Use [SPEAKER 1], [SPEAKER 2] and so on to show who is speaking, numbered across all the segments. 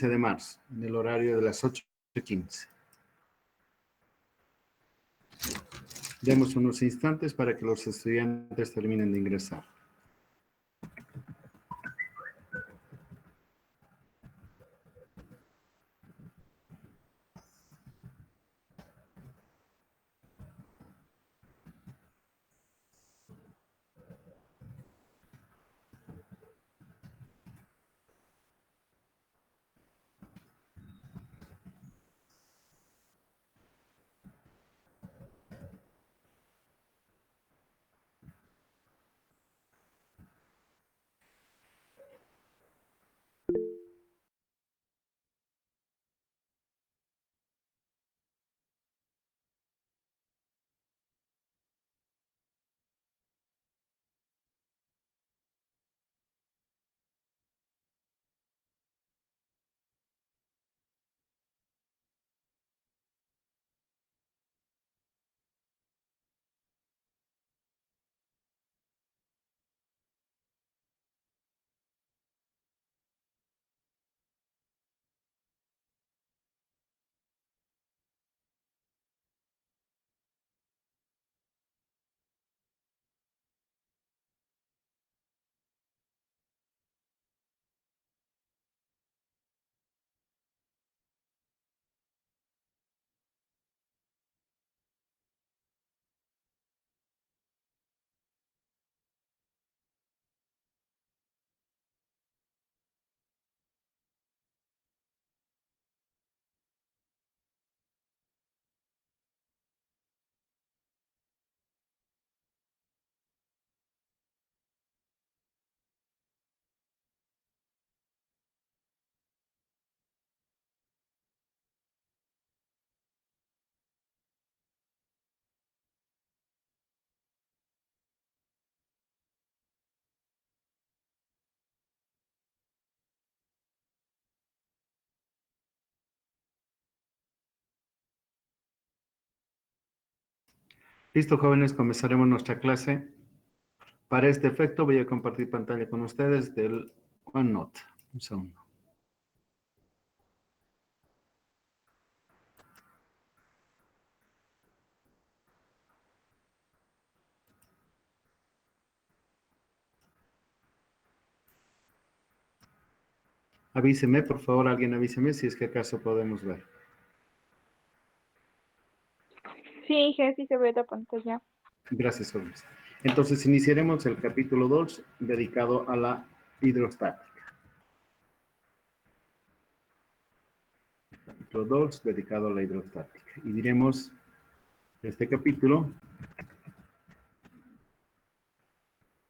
[SPEAKER 1] de marzo, en el horario de las 8:15. Demos unos instantes para que los estudiantes terminen de ingresar. Listo, jóvenes, comenzaremos nuestra clase. Para este efecto voy a compartir pantalla con ustedes del OneNote. Un segundo. Avíseme, por favor, alguien avíseme si es que acaso podemos ver.
[SPEAKER 2] Sí, Jessy, se ve la pantalla.
[SPEAKER 1] Gracias, jóvenes. Entonces, iniciaremos el capítulo 2 dedicado a la hidrostática. Capítulo 2 dedicado a la hidrostática. Y diremos, este capítulo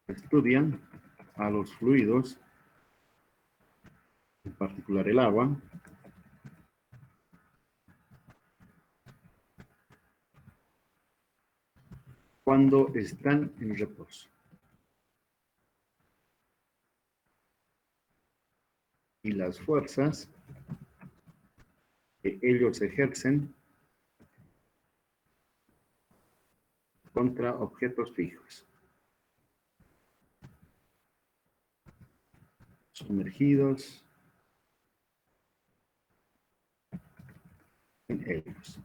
[SPEAKER 1] estudian a los fluidos, en particular el agua, cuando están en reposo. Y las fuerzas que ellos ejercen contra objetos fijos, sumergidos en ellos.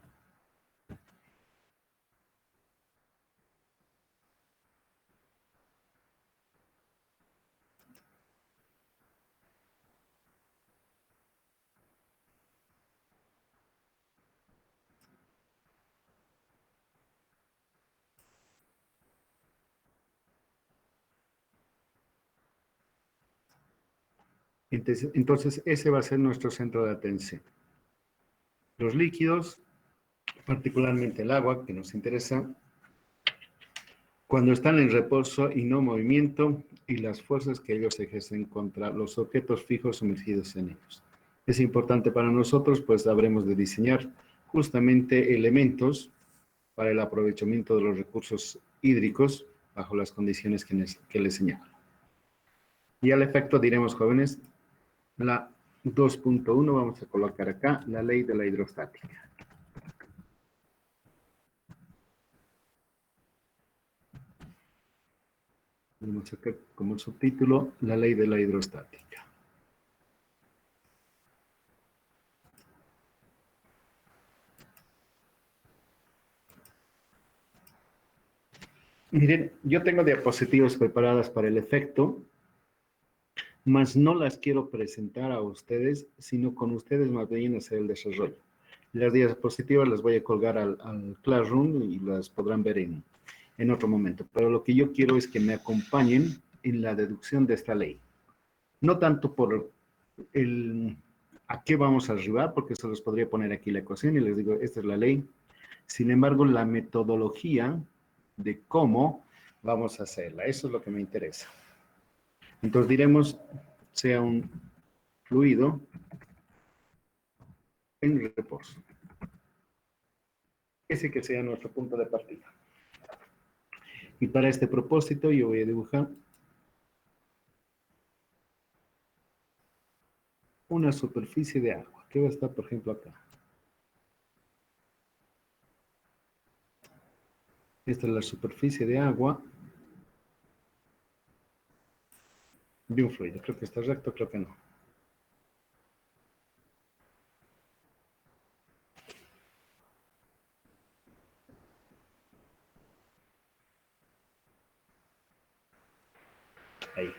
[SPEAKER 1] Entonces, ese va a ser nuestro centro de atención. Los líquidos, particularmente el agua, que nos interesa, cuando están en reposo y no movimiento, y las fuerzas que ellos ejercen contra los objetos fijos sumergidos en ellos. Es importante para nosotros, pues habremos de diseñar justamente elementos para el aprovechamiento de los recursos hídricos bajo las condiciones que les señalo. Y al efecto diremos, jóvenes, la 2.1, vamos a colocar acá la ley de la hidrostática. Tenemos acá como subtítulo la ley de la hidrostática. Miren, yo tengo diapositivas preparadas para el efecto, mas no las quiero presentar a ustedes, sino con ustedes más bien hacer el desarrollo. Las diapositivas las voy a colgar al Classroom y las podrán ver en otro momento. Pero lo que yo quiero es que me acompañen en la deducción de esta ley. No tanto por a qué vamos a arribar, porque se los podría poner aquí la ecuación y les digo, esta es la ley. Sin embargo, la metodología de cómo vamos a hacerla, eso es lo que me interesa. Entonces diremos, sea un fluido en reposo. Ese que sea nuestro punto de partida. Y para este propósito yo voy a dibujar una superficie de agua, que va a estar, por ejemplo, acá. Esta es la superficie de agua de un fluido. Creo que está recto, creo que no. Ahí.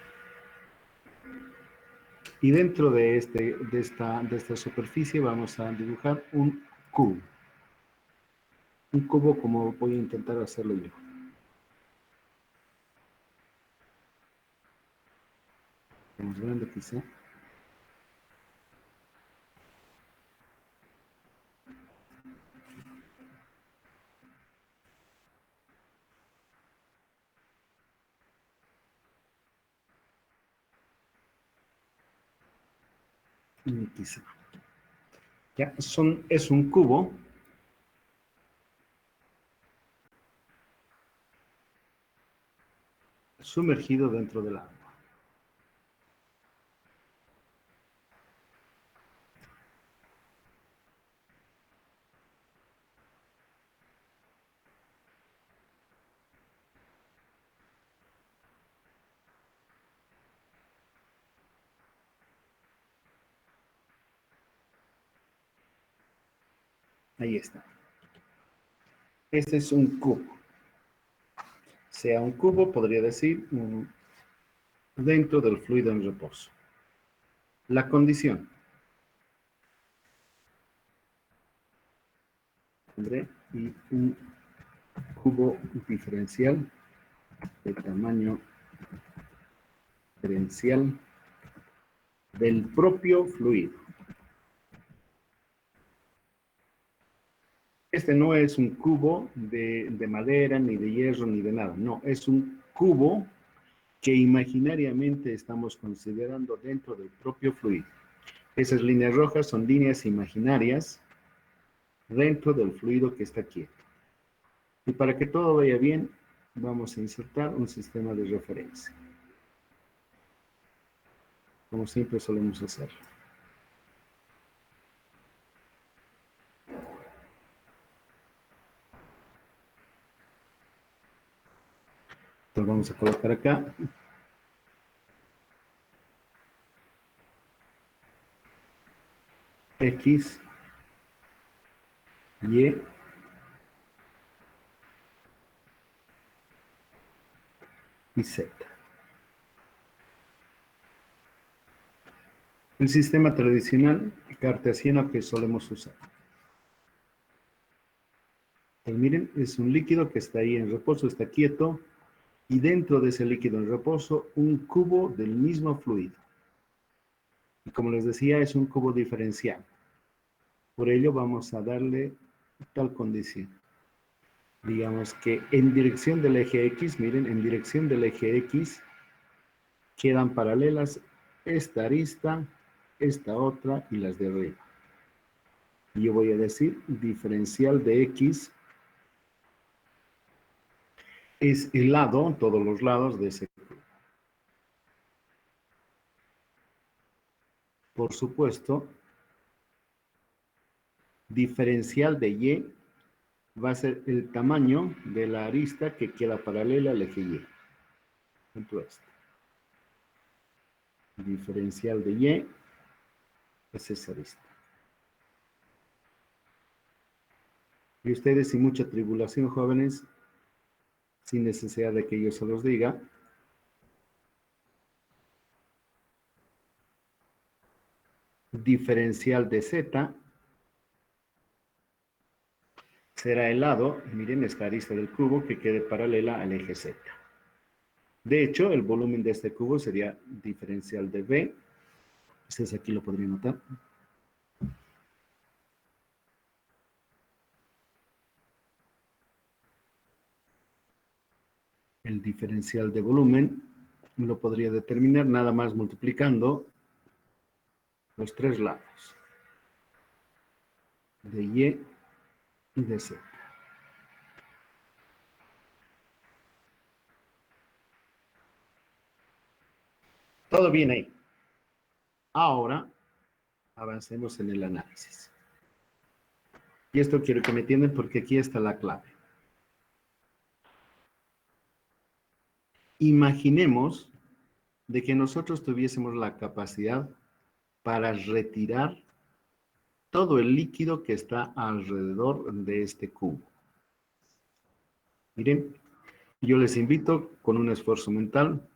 [SPEAKER 1] Y dentro de esta superficie vamos a dibujar un cubo. Un cubo como voy a intentar hacerlo yo. Más grande quizá. Quizá. Ya, es un cubo sumergido dentro del agua. Ahí está. Este es un cubo. Sea un cubo, podría decir, dentro del fluido en reposo. La condición. Y un cubo diferencial de tamaño diferencial del propio fluido. Este no es un cubo de madera, ni de hierro, ni de nada. No, es un cubo que imaginariamente estamos considerando dentro del propio fluido. Esas líneas rojas son líneas imaginarias dentro del fluido que está quieto. Y para que todo vaya bien, vamos a insertar un sistema de referencia. Como siempre solemos hacer. Entonces vamos a colocar acá. X, Y, y Z. El sistema tradicional cartesiano que solemos usar. Pues miren, es un líquido que está ahí en reposo, está quieto, y dentro de ese líquido en reposo, un cubo del mismo fluido. Y como les decía, es un cubo diferencial. Por ello vamos a darle tal condición. Digamos que en dirección del eje X, miren, en dirección del eje X quedan paralelas esta arista, esta otra y las de arriba. Y yo voy a decir diferencial de X es el lado, todos los lados de ese cubo. Por supuesto, diferencial de Y va a ser el tamaño de la arista que queda paralela al eje Y. Entonces, diferencial de Y es esa arista. Y ustedes, sin mucha tribulación, jóvenes, sin necesidad de que yo se los diga. Diferencial de Z será el lado, miren, esta arista del cubo que quede paralela al eje Z. De hecho, el volumen de este cubo sería diferencial de B. Ustedes aquí lo podrían notar. El diferencial de volumen lo podría determinar nada más multiplicando los tres lados de Y y de Z. Todo bien ahí. Ahora avancemos en el análisis. Y esto quiero que me entiendan porque aquí está la clave. Imaginemos de que nosotros tuviésemos la capacidad para retirar todo el líquido que está alrededor de este cubo. Miren, yo les invito con un esfuerzo mental.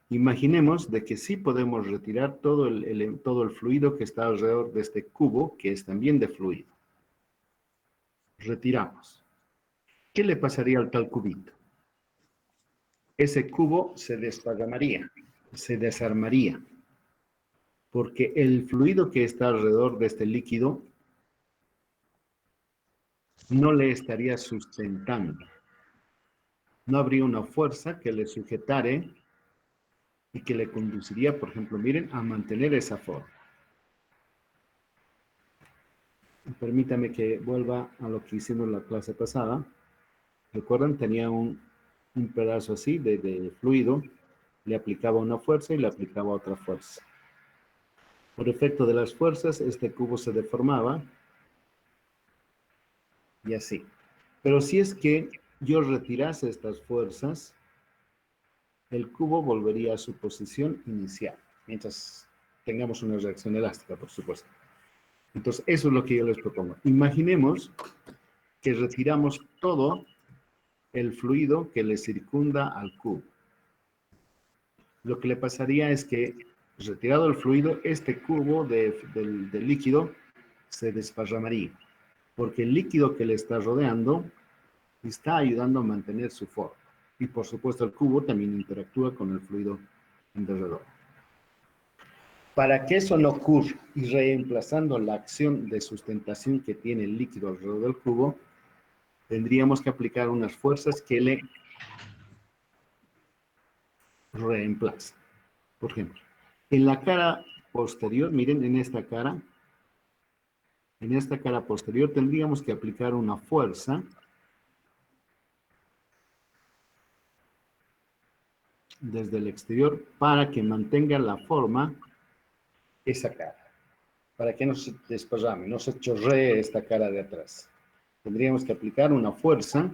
[SPEAKER 1] Imaginemos de que sí podemos retirar todo el fluido que está alrededor de este cubo, que es también de fluido. Retiramos. ¿Qué le pasaría al tal cubito? Ese cubo se desparramaría, se desarmaría, porque el fluido que está alrededor de este líquido no le estaría sustentando. No habría una fuerza que le sujetare y que le conduciría, por ejemplo, miren, a mantener esa forma. Permítame que vuelva a lo que hicimos en la clase pasada. ¿Recuerdan? Tenía un pedazo así de fluido, le aplicaba una fuerza y le aplicaba otra fuerza. Por efecto de las fuerzas, este cubo se deformaba y así. Pero si es que yo retirase estas fuerzas, el cubo volvería a su posición inicial, mientras tengamos una reacción elástica, por supuesto. Entonces, eso es lo que yo les propongo. Imaginemos que retiramos todo el fluido que le circunda al cubo. Lo que le pasaría es que, retirado el fluido, este cubo de líquido se desparramaría, porque el líquido que le está rodeando está ayudando a mantener su forma. Y por supuesto el cubo también interactúa con el fluido alrededor. Para que eso no ocurra y reemplazando la acción de sustentación que tiene el líquido alrededor del cubo, tendríamos que aplicar unas fuerzas que le reemplazan. Por ejemplo, en la cara posterior, miren, en esta cara posterior tendríamos que aplicar una fuerza desde el exterior para que mantenga la forma esa cara, para que no se desparrame, no se chorree esta cara de atrás. Tendríamos que aplicar una fuerza,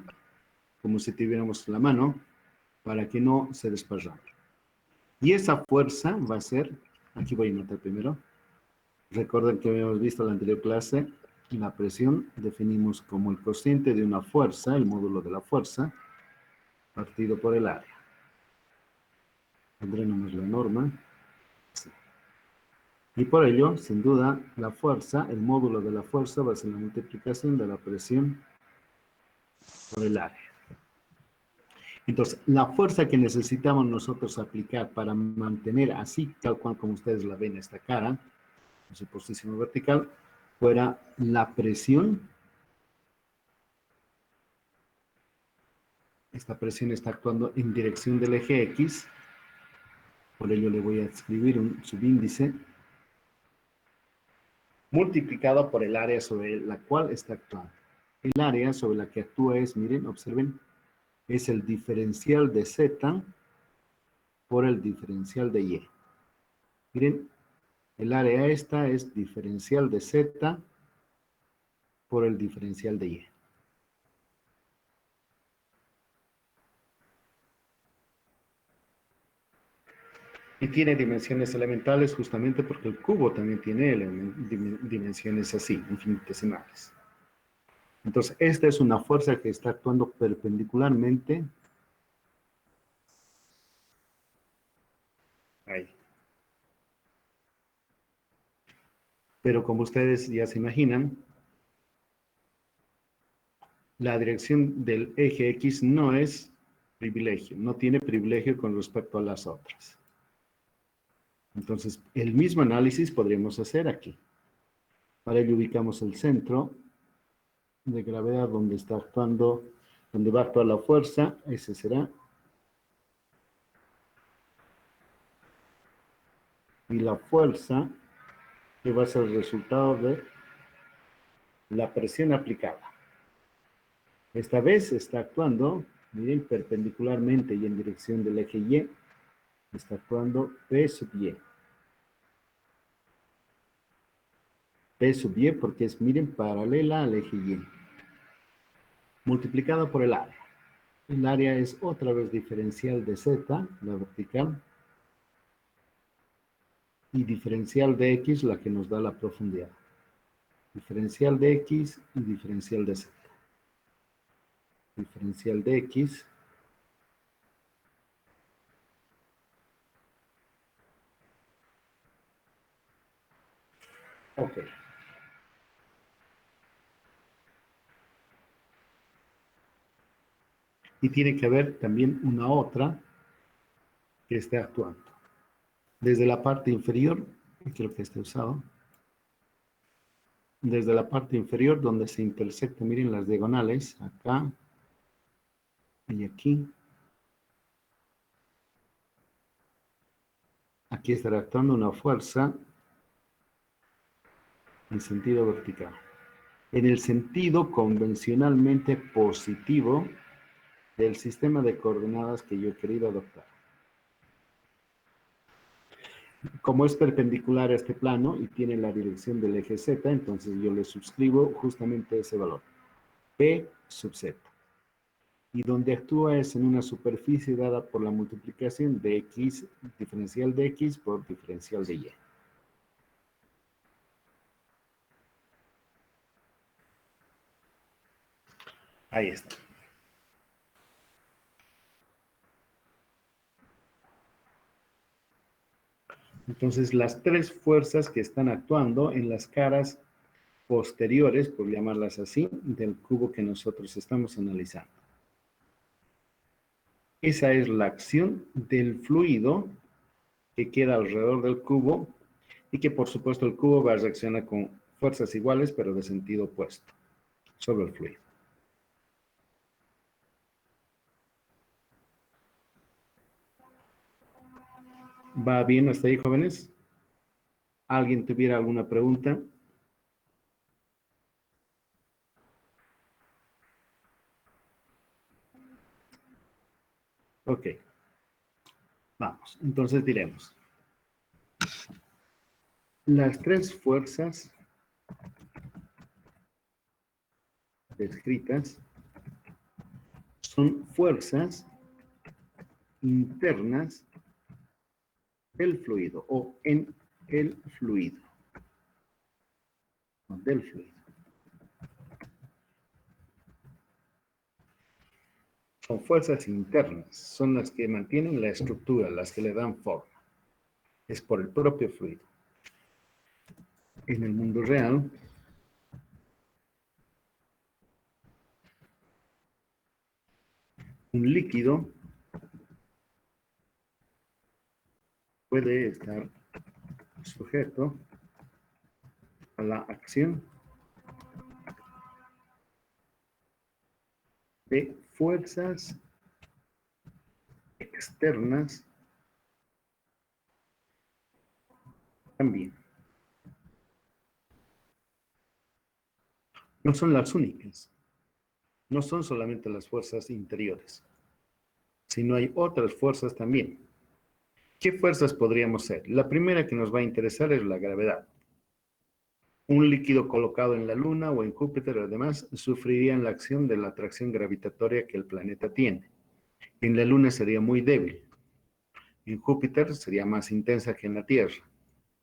[SPEAKER 1] como si tuviéramos la mano, para que no se desparrame. Y esa fuerza va a ser, aquí voy a anotar primero, recuerden que habíamos visto en la anterior clase, la presión definimos como el cociente de una fuerza, el módulo de la fuerza, partido por el área. Pondré nomás la norma. Sí. Y por ello, sin duda, la fuerza, el módulo de la fuerza va a ser la multiplicación de la presión por el área. Entonces, la fuerza que necesitamos nosotros aplicar para mantener así, tal cual como ustedes la ven esta cara, en su posición vertical, fuera la presión. Esta presión está actuando en dirección del eje X, por ello le voy a escribir un subíndice, multiplicado por el área sobre la cual está actuando. El área sobre la que actúa es, miren, observen, es el diferencial de Z por el diferencial de Y. Miren, el área esta es diferencial de Z por el diferencial de Y. Y tiene dimensiones elementales justamente porque el cubo también tiene dimensiones así, infinitesimales. Entonces, esta es una fuerza que está actuando perpendicularmente Pero como ustedes ya se imaginan, la dirección del eje X no es privilegio, no tiene privilegio con respecto a las otras. Entonces, el mismo análisis podríamos hacer aquí. Para ello ubicamos el centro de gravedad donde está actuando, donde va a actuar la fuerza, ese será. Y la fuerza, que va a ser el resultado de la presión aplicada. Esta vez está actuando, miren, perpendicularmente y en dirección del eje Y, está actuando P sub Y. P sub Y porque es, miren, paralela al eje Y. Multiplicado por el área. El área es otra vez diferencial de Z, la vertical, y diferencial de X, la que nos da la profundidad. Diferencial de X y diferencial de Z. Diferencial de X. Ok. Y tiene que haber también una otra que esté actuando. Desde la parte inferior, creo que esté usado, desde la parte inferior donde se intersectan, miren las diagonales, acá y aquí. Aquí estará actuando una fuerza en sentido vertical. En el sentido convencionalmente positivo del sistema de coordenadas que yo he querido adoptar. Como es perpendicular a este plano y tiene la dirección del eje Z, entonces yo le suscribo justamente ese valor, P sub Z. Y donde actúa es en una superficie dada por la multiplicación de X, diferencial de X por diferencial de Y. Ahí está. Entonces, las tres fuerzas que están actuando en las caras posteriores, por llamarlas así, del cubo que nosotros estamos analizando. Esa es la acción del fluido que queda alrededor del cubo y que, por supuesto, el cubo va a reaccionar con fuerzas iguales, pero de sentido opuesto sobre el fluido. ¿Va bien hasta ahí, jóvenes? ¿Alguien tuviera alguna pregunta? Ok. Vamos. Entonces diremos. Las tres fuerzas descritas son fuerzas internas del fluido o en el fluido. Del fluido. Son fuerzas internas, son las que mantienen la estructura, las que le dan forma. Es por el propio fluido. En el mundo real, un líquido puede estar sujeto a la acción de fuerzas externas también. No son las únicas. No son solamente las fuerzas interiores, sino hay otras fuerzas también. ¿Qué fuerzas podríamos ser? La primera que nos va a interesar es la gravedad. Un líquido colocado en la Luna o en Júpiter, además, sufriría la acción de la atracción gravitatoria que el planeta tiene. En la Luna sería muy débil. En Júpiter sería más intensa que en la Tierra.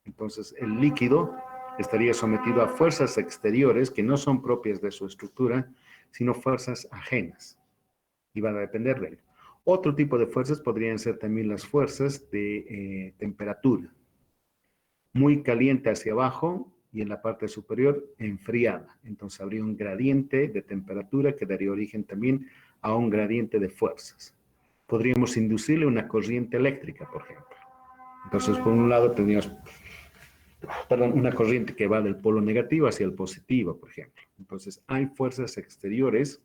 [SPEAKER 1] Entonces, el líquido estaría sometido a fuerzas exteriores que no son propias de su estructura, sino fuerzas ajenas. Y van a depender de él. Otro tipo de fuerzas podrían ser también las fuerzas de temperatura. Muy caliente hacia abajo y en la parte superior enfriada. Entonces habría un gradiente de temperatura que daría origen también a un gradiente de fuerzas. Podríamos inducirle una corriente eléctrica, por ejemplo. Entonces, por un lado tendríamos, una corriente que va del polo negativo hacia el positivo, por ejemplo. Entonces, hay fuerzas exteriores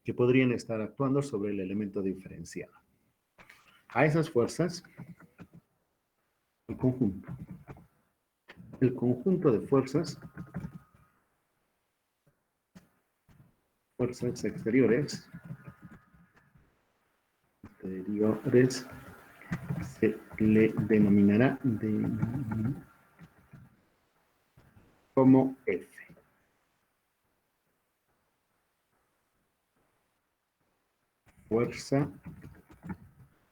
[SPEAKER 1] que podrían estar actuando sobre el elemento diferencial. A esas fuerzas, el conjunto de fuerzas exteriores, se le denominará como F. Fuerza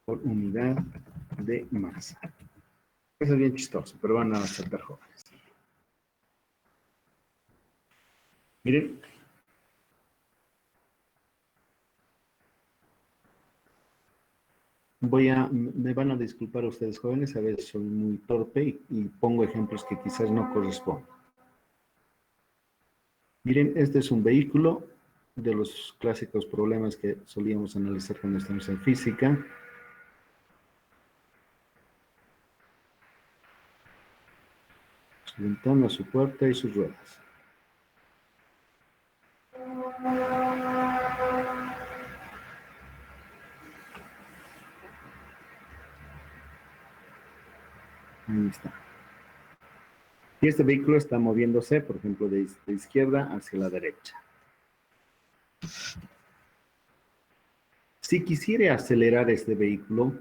[SPEAKER 1] por unidad de masa. Eso es bien chistoso, pero van a aceptar jóvenes. Miren. Me van a disculpar ustedes jóvenes, a veces soy muy torpe y pongo ejemplos que quizás no corresponden. Miren, este es un vehículo de los clásicos problemas que solíamos analizar cuando estamos en física. Su ventana, su puerta y sus ruedas. Ahí está. Y este vehículo está moviéndose, por ejemplo, de izquierda hacia la derecha. Si quisiera acelerar este vehículo,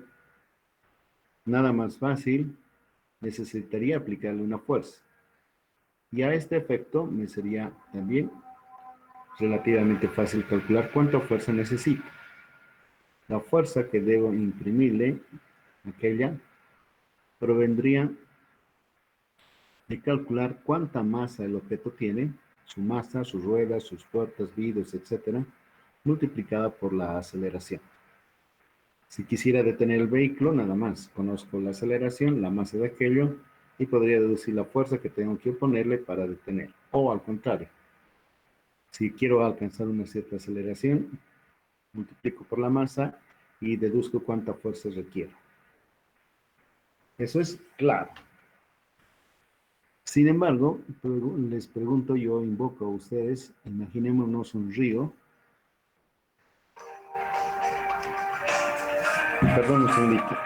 [SPEAKER 1] nada más fácil, necesitaría aplicarle una fuerza. Y a este efecto me sería también relativamente fácil calcular cuánta fuerza necesito. La fuerza que debo imprimirle, aquella, provendría de calcular cuánta masa el objeto tiene, su masa, sus ruedas, sus puertas, vidrios, etcétera, multiplicada por la aceleración. Si quisiera detener el vehículo, nada más, conozco la aceleración, la masa de aquello, y podría deducir la fuerza que tengo que ponerle para detener. O al contrario, si quiero alcanzar una cierta aceleración, multiplico por la masa y deduzco cuánta fuerza requiero. Eso es claro. Sin embargo, les pregunto, yo invoco a ustedes, imaginémonos un río. Perdón un segundito.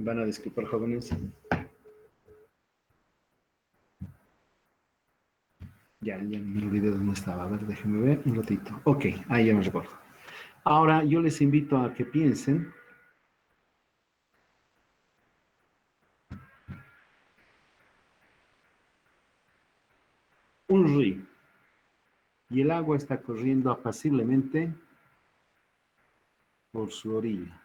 [SPEAKER 1] Van a disculpar, jóvenes. Ya me olvidé dónde estaba. A ver, déjenme ver un ratito. Ok, ahí ya me recuerdo. Ahora, yo les invito a que piensen un río y el agua está corriendo apaciblemente por su orilla.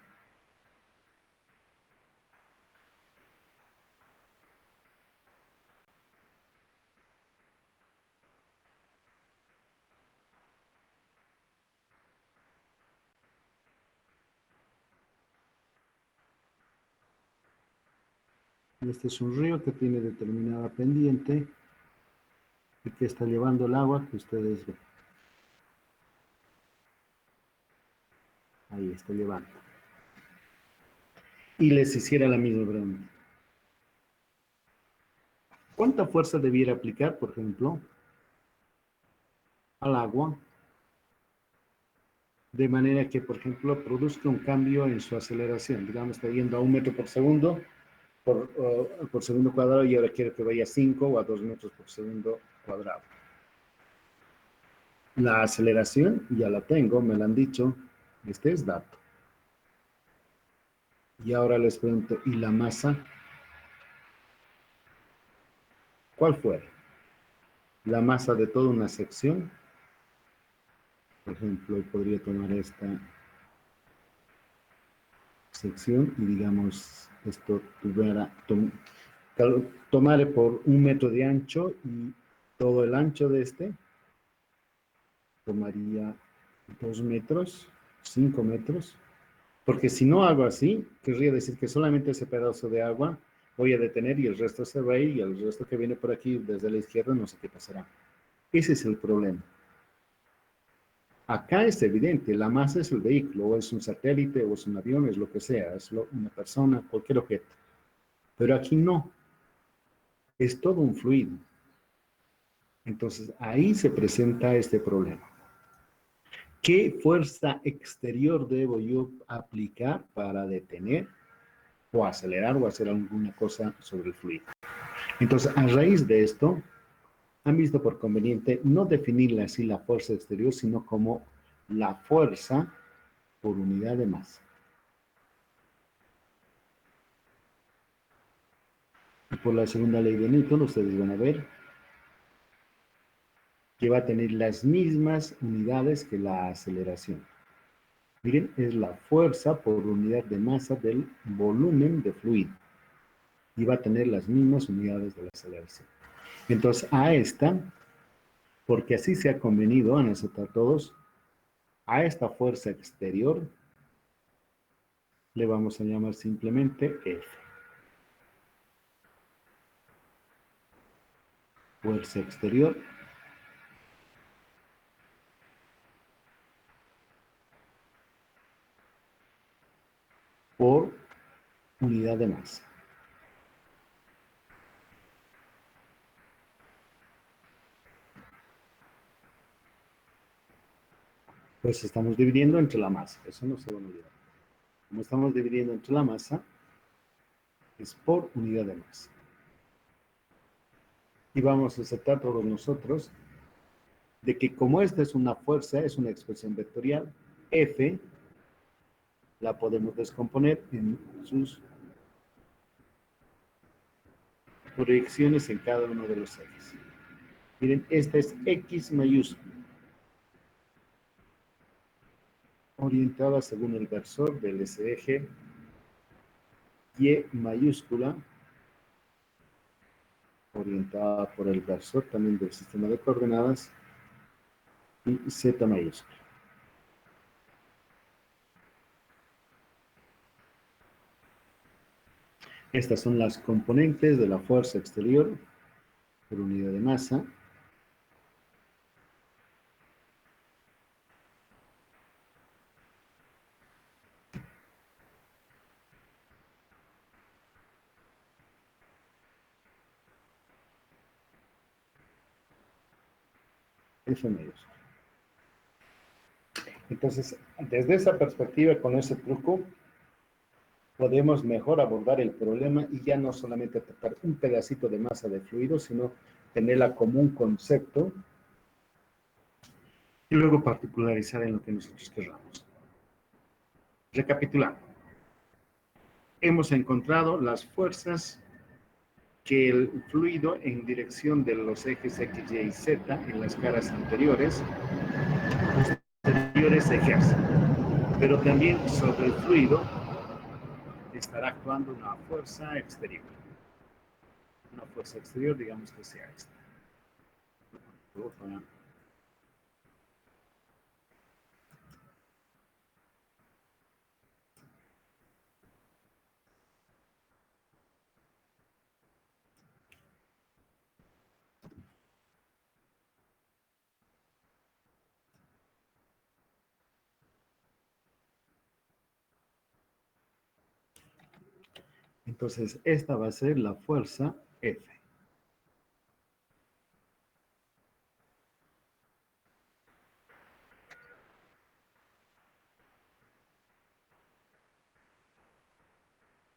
[SPEAKER 1] Este es un río que tiene determinada pendiente y que está llevando el agua que ustedes ven. Ahí está llevando. Y les hiciera la misma pregunta. ¿Cuánta fuerza debiera aplicar, por ejemplo, al agua de manera que, por ejemplo, produzca un cambio en su aceleración. Digamos, está yendo a 1 metro por segundo por segundo cuadrado y ahora quiero que vaya a 5 o a 2 metros por segundo cuadrado. La aceleración ya la tengo, me la han dicho, este es dato. Y ahora les pregunto, ¿y la masa? ¿Cuál fue? La masa de toda una sección. Por ejemplo, podría tomar esta sección y digamos, esto tuviera, tomaré por 1 metro de ancho y todo el ancho de este tomaría 2 metros, 5 metros, porque si no hago así, querría decir que solamente ese pedazo de agua voy a detener y el resto se va a ir y el resto que viene por aquí desde la izquierda no sé qué pasará. Ese es el problema. Acá es evidente, la masa es el vehículo, o es un satélite, o es un avión, es lo que sea, es una persona, cualquier objeto. Pero aquí no, es todo un fluido. Entonces ahí se presenta este problema. ¿Qué fuerza exterior debo yo aplicar para detener o acelerar o hacer alguna cosa sobre el fluido? Entonces, a raíz de esto, han visto por conveniente no definirla así la fuerza exterior, sino como la fuerza por unidad de masa. Y por la segunda ley de Newton, ustedes van a ver que va a tener las mismas unidades que la aceleración. Miren, es la fuerza por unidad de masa del volumen de fluido. Y va a tener las mismas unidades de la aceleración. Entonces, a esta, porque así se ha convenido, van a aceptar todos, a esta fuerza exterior le vamos a llamar simplemente F. Fuerza exterior por unidad de masa. Pues estamos dividiendo entre la masa, eso no se va a olvidar. Como estamos dividiendo entre la masa, es por unidad de masa. Y vamos a aceptar todos nosotros de que como esta es una fuerza, es una expresión vectorial, F la podemos descomponer en sus proyecciones en cada uno de los ejes. Miren, esta es X mayúscula, orientada según el versor del ese eje, Y mayúscula, orientada por el versor también del sistema de coordenadas, y Z mayúscula. Estas son las componentes de la fuerza exterior por unidad de masa. F mayúscula. Entonces, desde esa perspectiva, con ese truco, podemos mejor abordar el problema y ya no solamente tratar un pedacito de masa de fluido, sino tenerla como un concepto y luego particularizar en lo que nosotros queramos. Recapitulando, hemos encontrado las fuerzas que el fluido en dirección de los ejes X, Y y Z en las caras anteriores, posteriores ejercen, pero también sobre el fluido estará actuando una fuerza exterior. Una fuerza exterior, digamos que sea esta. Entonces, esta va a ser la fuerza F.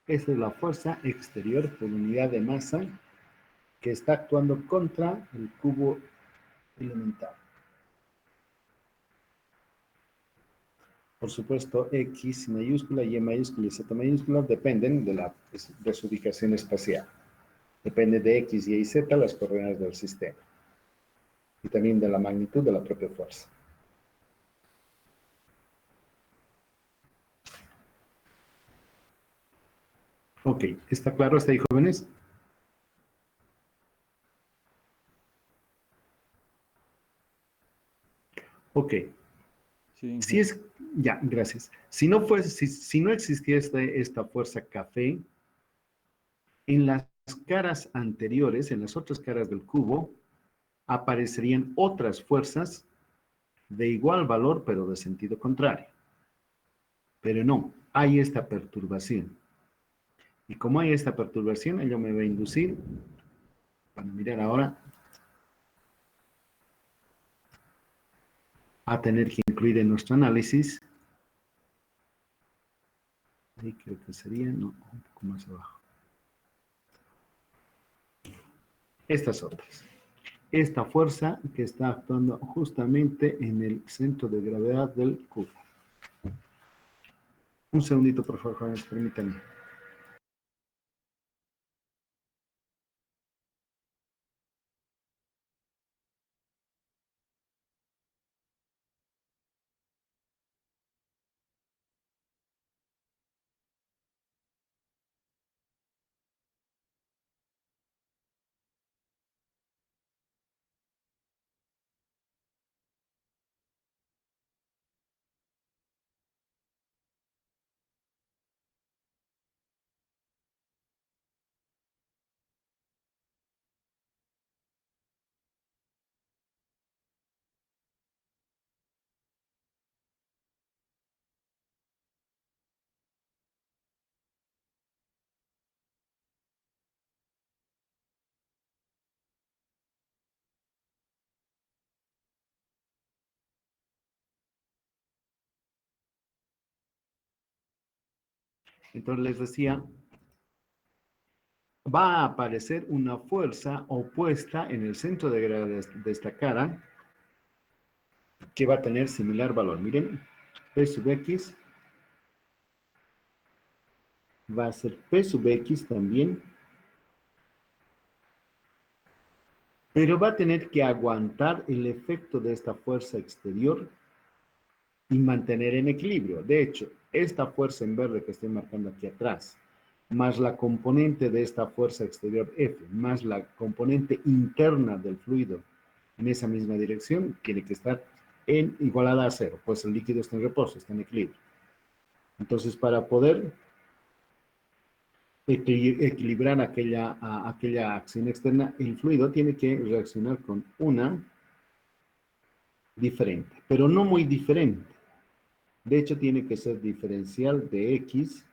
[SPEAKER 1] Esta es la fuerza exterior por unidad de masa que está actuando contra el cubo elemental. Por supuesto, X mayúscula, Y mayúscula y Z mayúscula dependen de su ubicación espacial. Depende de X, Y y Z las coordenadas del sistema. Y también de la magnitud de la propia fuerza. Ok, ¿está claro hasta ahí, jóvenes? Ok.
[SPEAKER 3] Sí,
[SPEAKER 1] Si es, ya, gracias. Si no fuese, si no existiera esta fuerza café, en las caras anteriores, en las otras caras del cubo, aparecerían otras fuerzas de igual valor, pero de sentido contrario. Pero no, hay esta perturbación. Y como hay esta perturbación, ello me va a inducir, para mirar ahora, a tener que incluir en nuestro análisis, ahí creo que sería, no, un poco más abajo, estas otras. Esta fuerza que está actuando justamente en el centro de gravedad del cubo. Un segundito, por favor, jóvenes, permítanme. Entonces les decía, va a aparecer una fuerza opuesta en el centro de gravedad de esta cara que va a tener similar valor. Miren, P sub X va a ser P sub X también, pero va a tener que aguantar el efecto de esta fuerza exterior y mantener en equilibrio. De hecho, esta fuerza en verde que estoy marcando aquí atrás, más la componente de esta fuerza exterior F, más la componente interna del fluido en esa misma dirección, tiene que estar igualada a cero, pues el líquido está en reposo, está en equilibrio. Entonces, para poder equilibrar aquella acción externa, el fluido tiene que reaccionar con una diferente, pero no muy diferente. De hecho, tiene que ser diferencial de X,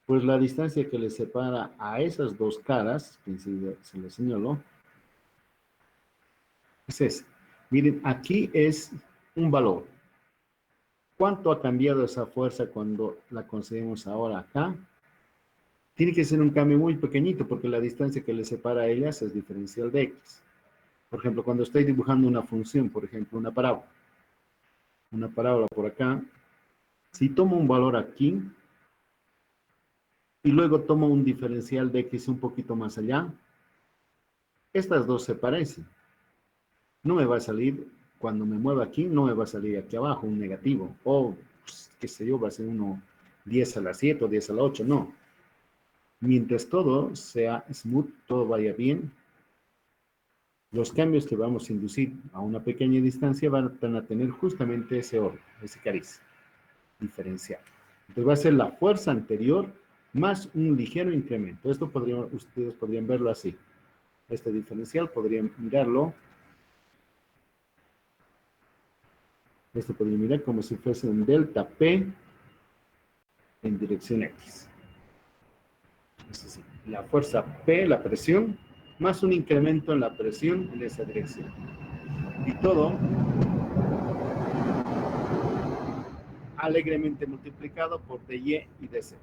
[SPEAKER 1] pues la distancia que le separa a esas dos caras, que se le señaló, es esa. Miren, aquí es un valor. ¿Cuánto ha cambiado esa fuerza cuando la conseguimos ahora acá? Tiene que ser un cambio muy pequeñito porque la distancia que le separa a ellas es diferencial de X. Por ejemplo, cuando estoy dibujando una función, por ejemplo, una parábola por acá, si tomo un valor aquí y luego tomo un diferencial de X un poquito más allá, estas dos se parecen. No me va a salir, cuando me mueva aquí, no me va a salir aquí abajo un negativo. O, pues, qué sé yo, va a ser uno 10 a la 7 o 10 a la 8, no. Mientras todo sea smooth, todo vaya bien, los cambios que vamos a inducir a una pequeña distancia van a tener justamente ese orden, ese cariz diferencial. Entonces va a ser la fuerza anterior más un ligero incremento. Esto ustedes podrían verlo así. Este diferencial podrían mirarlo. Esto podría mirar como si fuese un delta P en dirección X. Es así. La fuerza P, la presión, más un incremento en la presión en esa dirección. Y todo alegremente multiplicado por dy y dz.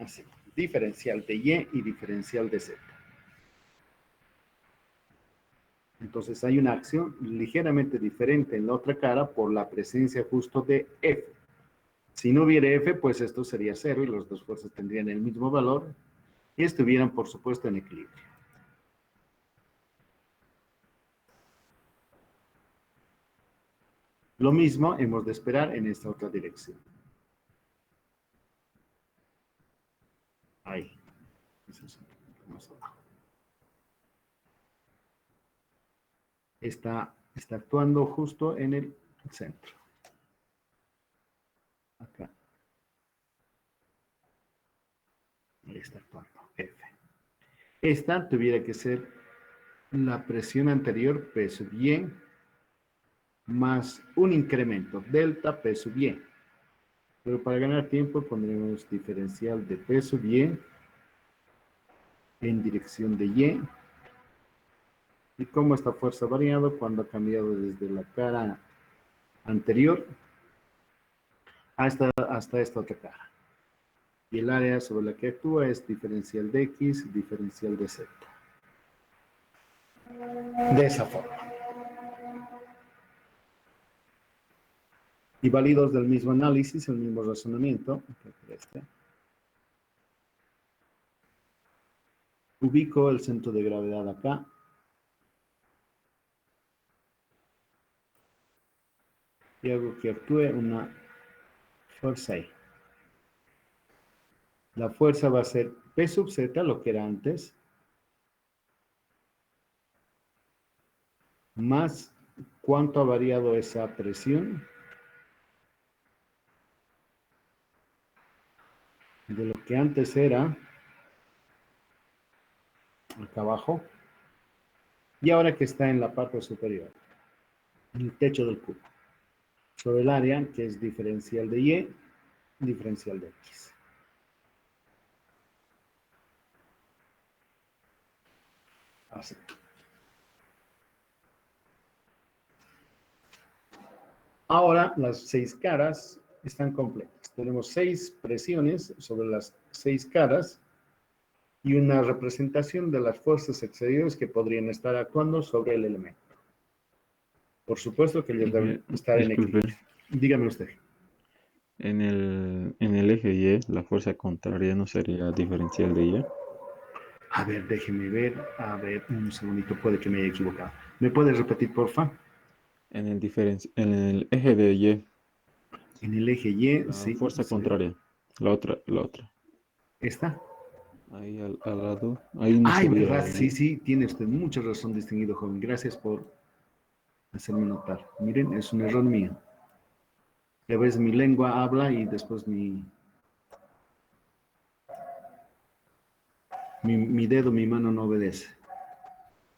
[SPEAKER 1] Así, diferencial de Y y diferencial de Z. Entonces hay una acción ligeramente diferente en la otra cara por la presencia justo de F. Si no hubiera F, pues esto sería 0 y las dos fuerzas tendrían el mismo valor y estuvieran, por supuesto, en equilibrio. Lo mismo hemos de esperar en esta otra dirección. Ahí. Eso es un poquito más abajo. Está actuando justo en el centro. Acá. Ahí está actuando. F. Esta tuviera que ser la presión anterior, P sub Y, más un incremento, delta P sub Y. Pero para ganar tiempo pondremos diferencial de P sub Y en dirección de Y. Y cómo esta fuerza ha variado cuando ha cambiado desde la cara anterior hasta esta otra cara. Y el área sobre la que actúa es diferencial de X, diferencial de Z. De esa forma. Y válidos del mismo análisis, el mismo razonamiento. Ubico el centro de gravedad acá. Y hago que actúe una fuerza ahí. La fuerza va a ser P sub Z, lo que era antes, más cuánto ha variado esa presión de lo que antes era acá abajo y ahora que está en la parte superior, en el techo del cubo, sobre el área que es diferencial de Y, diferencial de X. Así. Ahora las 6 caras están completas. Tenemos 6 presiones sobre las 6 caras y una representación de las fuerzas exteriores que podrían estar actuando sobre el elemento. Por supuesto que ellos deben estar en
[SPEAKER 3] Disculpe,
[SPEAKER 1] equilibrio. Dígame usted.
[SPEAKER 3] en el eje Y, la fuerza contraria no sería diferencial de Y.
[SPEAKER 1] A ver, déjeme ver. A ver, un segundito, puede que me haya equivocado. ¿Me puedes repetir, porfa?
[SPEAKER 3] En el eje de Y,
[SPEAKER 1] En el eje Y,
[SPEAKER 3] la
[SPEAKER 1] sí,
[SPEAKER 3] fuerza
[SPEAKER 1] sería.
[SPEAKER 3] contraria, la otra.
[SPEAKER 1] ¿Esta?
[SPEAKER 3] Ahí al lado, ahí no
[SPEAKER 1] Ay,
[SPEAKER 3] sería
[SPEAKER 1] verdad, sí,
[SPEAKER 3] Y.
[SPEAKER 1] sí, tiene usted mucha razón, distinguido joven. Gracias por hacerme notar. Miren, es un error mío. A veces mi lengua habla y después mi dedo, mi mano no obedece.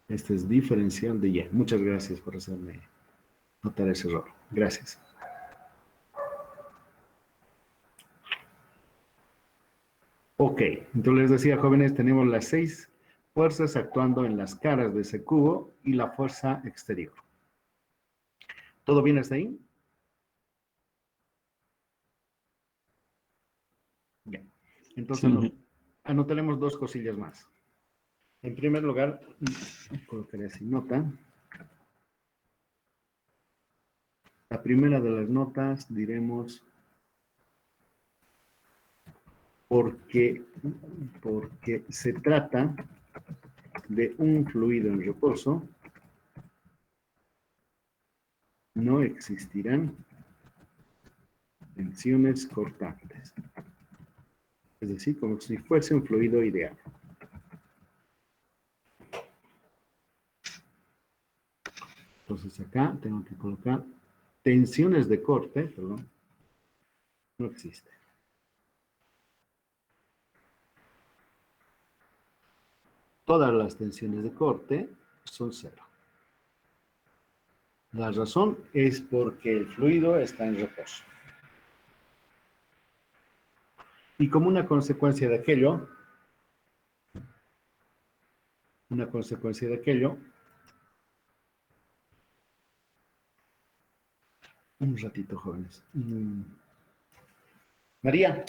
[SPEAKER 1] Este es diferencial de Y. Muchas gracias por hacerme notar ese error. Gracias. Ok, entonces les decía, jóvenes, tenemos las 6 fuerzas actuando en las caras de ese cubo y la fuerza exterior. ¿Todo bien hasta ahí? Bien. Entonces
[SPEAKER 3] Sí,
[SPEAKER 1] anotaremos 2 cosillas más. En primer lugar, colocaré así nota. La primera de las notas diremos porque se trata de un fluido en reposo, no existirán tensiones cortantes. Es decir, como si fuese un fluido ideal. Entonces acá tengo que colocar tensiones de corte, perdón, no existe. Todas las tensiones de corte son 0. La razón es porque el fluido está en reposo. Y como una consecuencia de aquello, un ratito, jóvenes. María,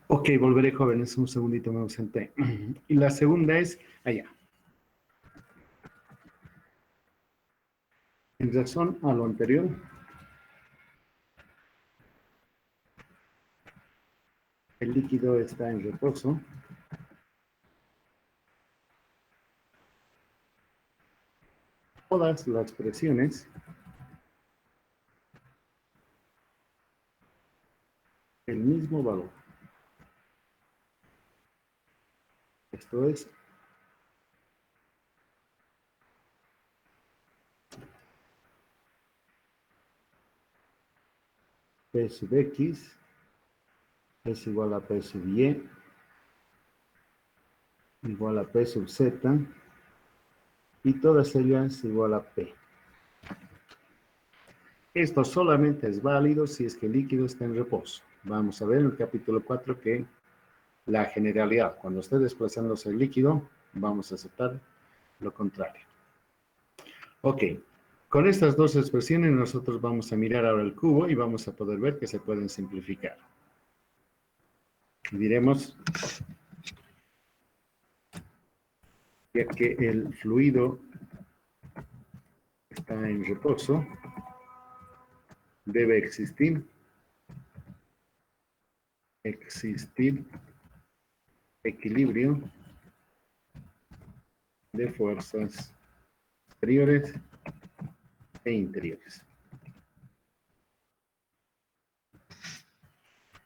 [SPEAKER 1] Ok, volveré, jóvenes, un segundito me ausenté. Y la segunda es allá. En razón a lo anterior, el líquido está en reposo. Todas las presiones, el mismo valor. Esto es P sub X es igual a P sub Y igual a P sub Z y todas ellas igual a P. Esto solamente es válido si es que el líquido está en reposo. Vamos a ver en el capítulo 4 que la generalidad, cuando esté desplazándose el líquido, vamos a aceptar lo contrario. Ok, con estas dos expresiones nosotros vamos a mirar ahora el cubo y vamos a poder ver que se pueden simplificar. Diremos que el fluido está en reposo, debe existir equilibrio de fuerzas exteriores e interiores.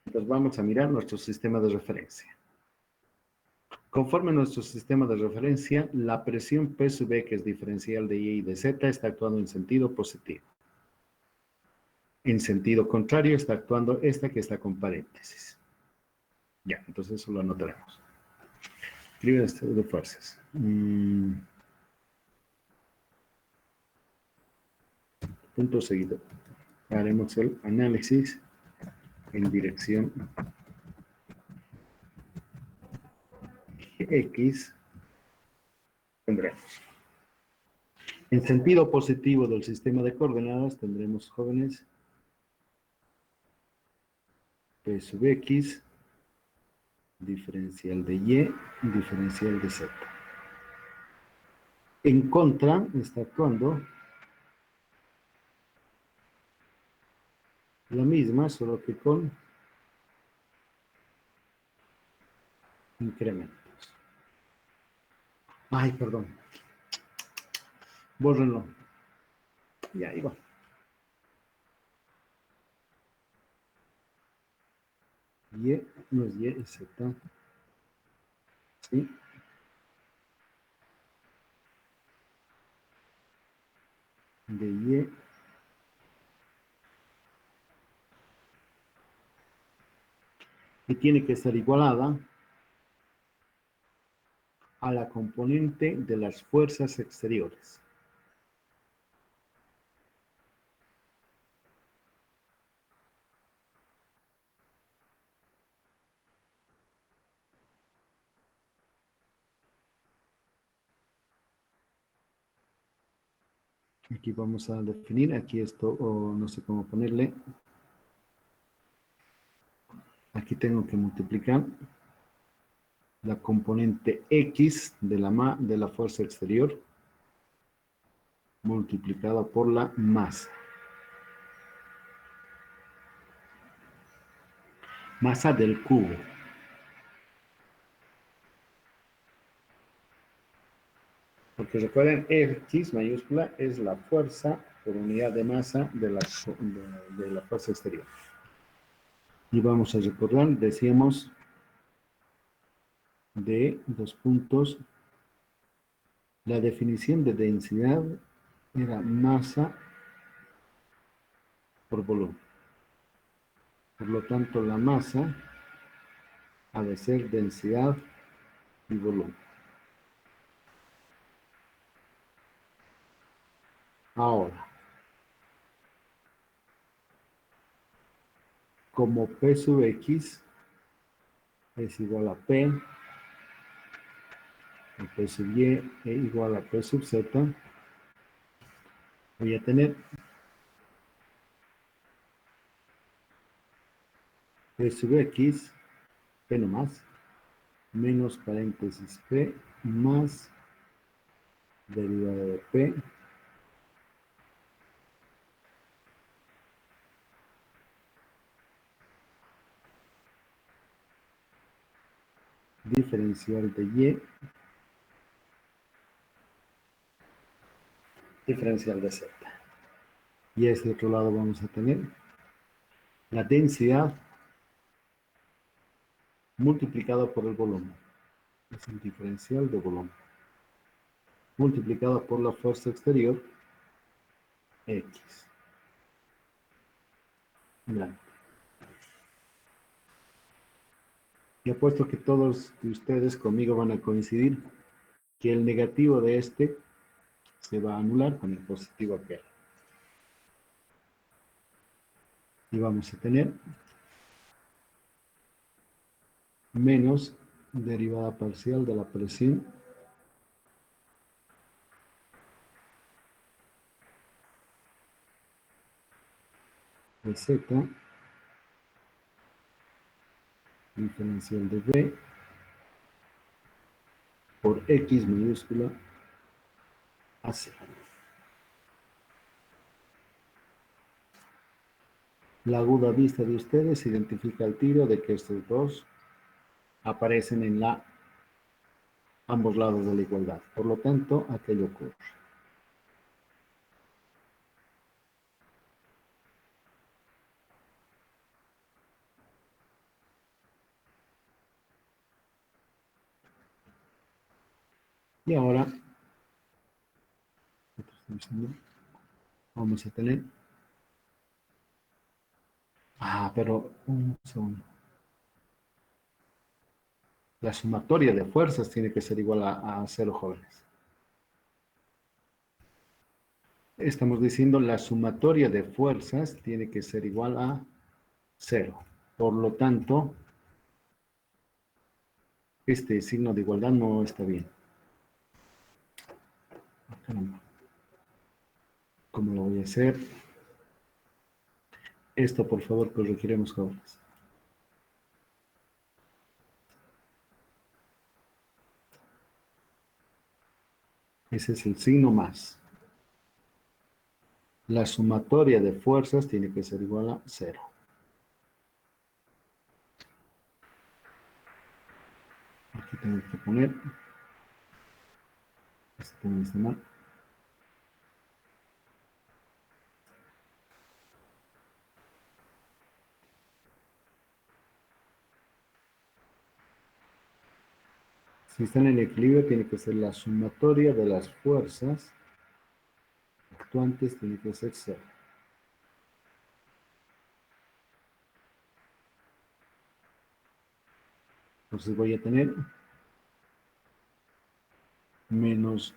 [SPEAKER 1] Entonces vamos a mirar nuestro sistema de referencia. Conforme a nuestro sistema de referencia, la presión P sub E, que es diferencial de Y y de Z, está actuando en sentido positivo. En sentido contrario está actuando esta que está con paréntesis. Ya, entonces eso lo anotaremos. Equilibrio de fuerzas. Punto seguido. Haremos el análisis en dirección X. Tendremos. En sentido positivo del sistema de coordenadas tendremos, jóvenes, P sub X, diferencial de Y, diferencial de Z. En contra está actuando la misma, solo que con incrementos. Ay, perdón. Bórrenlo. Ya, ahí va. Y, no es Y, es Z. ¿Sí? De Y. Y tiene que ser igualada a la componente de las fuerzas exteriores. Aquí vamos a definir, aquí esto, no sé cómo ponerle. Aquí tengo que multiplicar la componente X de la fuerza exterior multiplicada por la masa. Masa del cubo. Porque recuerden, X mayúscula es la fuerza por unidad de masa de la fuerza exterior. Y vamos a recordar, decíamos, de dos puntos, la definición de densidad era masa por volumen. Por lo tanto, la masa ha de ser densidad y volumen. Ahora, como P sub X es igual a P, y P sub Y es igual a P sub Z, voy a tener P sub X P nomás, menos paréntesis P más derivada de P diferencial de Y diferencial de Z. Y a este otro lado vamos a tener la densidad multiplicado por el volumen. Es el diferencial de volumen. Multiplicado por la fuerza exterior, X. Bien. Y apuesto que todos de ustedes conmigo van a coincidir que el negativo de este se va a anular con el positivo aquel. Y vamos a tener menos derivada parcial de la presión de Z diferencial de V por X mayúscula a C. La aguda vista de ustedes identifica el tiro de que estos dos aparecen en ambos lados de la igualdad. Por lo tanto, aquello ocurre. Y ahora vamos a tener... pero un segundo. La sumatoria de fuerzas tiene que ser igual a 0, jóvenes. Estamos diciendo la sumatoria de fuerzas tiene que ser igual a 0. Por lo tanto, este signo de igualdad no está bien. ¿Cómo lo voy a hacer? Esto, por favor, corregiremos, jóvenes. Ese es el signo más. La sumatoria de fuerzas tiene que ser igual a 0. Aquí tengo que poner. Esto también está mal. Si están en equilibrio, tiene que ser la sumatoria de las fuerzas actuantes, tiene que ser 0. Entonces voy a tener menos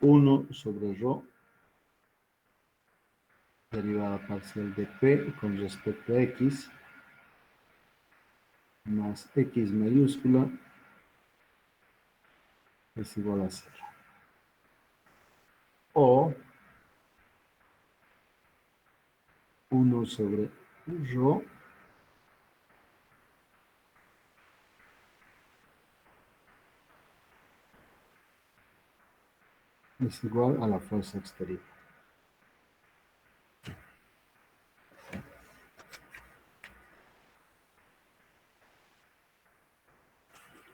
[SPEAKER 1] 1 sobre ρ derivada parcial de P con respecto a X más X mayúscula es igual a 0. O 1 sobre ρ es igual a la fuerza exterior.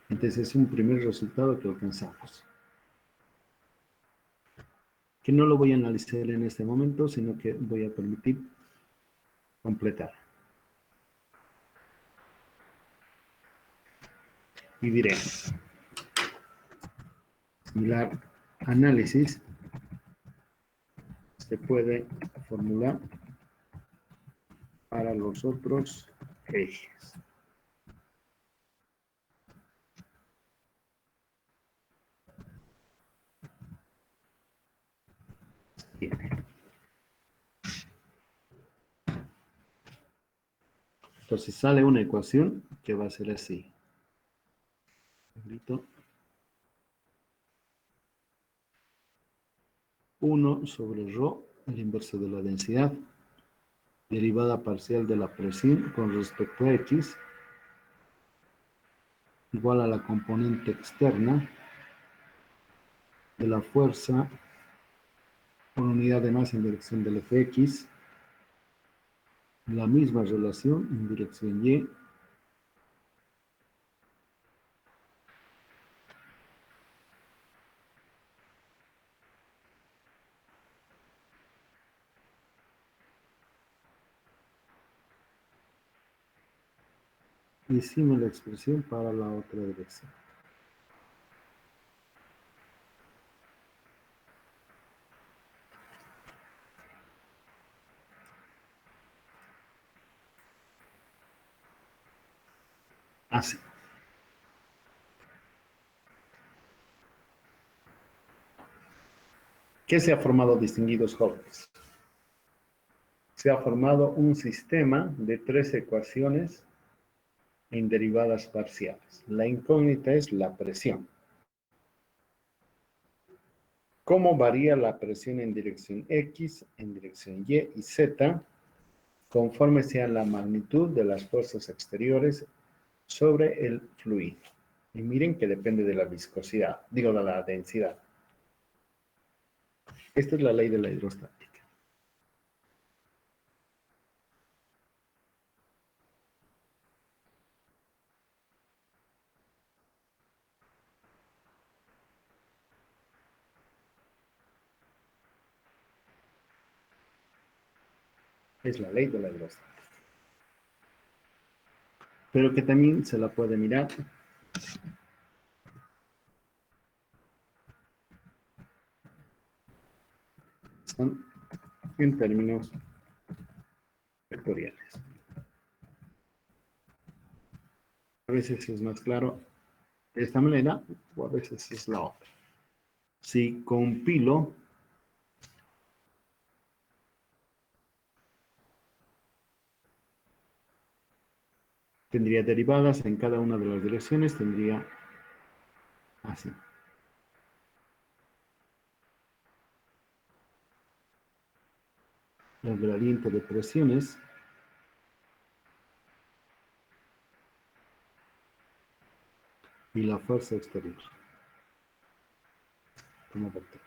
[SPEAKER 1] Entonces es un primer resultado que alcanzamos. Que no lo voy a analizar en este momento, sino que voy a permitir completar. Y diré, similar análisis se puede formular para los otros ejes. Bien. Entonces sale una ecuación que va a ser así. 1 sobre ρ, el inverso de la densidad, derivada parcial de la presión con respecto a X, igual a la componente externa de la fuerza por unidad de masa en dirección del Fx, la misma relación en dirección Y, y hicimos la expresión para la otra dirección. Así. ¿Qué se ha formado, distinguidos jóvenes? Se ha formado un sistema de 3 ecuaciones en derivadas parciales. La incógnita es la presión. ¿Cómo varía la presión en dirección X, en dirección Y y Z, conforme sea la magnitud de las fuerzas exteriores sobre el fluido? Y miren que depende de la viscosidad, digo, de la densidad. Esta es la ley de la hidrostática. Es la ley de la hidrostática. Pero que también se la puede mirar son en términos vectoriales. A veces es más claro de esta manera o a veces es la otra. Si compilo tendría derivadas en cada una de las direcciones, tendría así. El gradiente de presiones y la fuerza exterior. Como vector.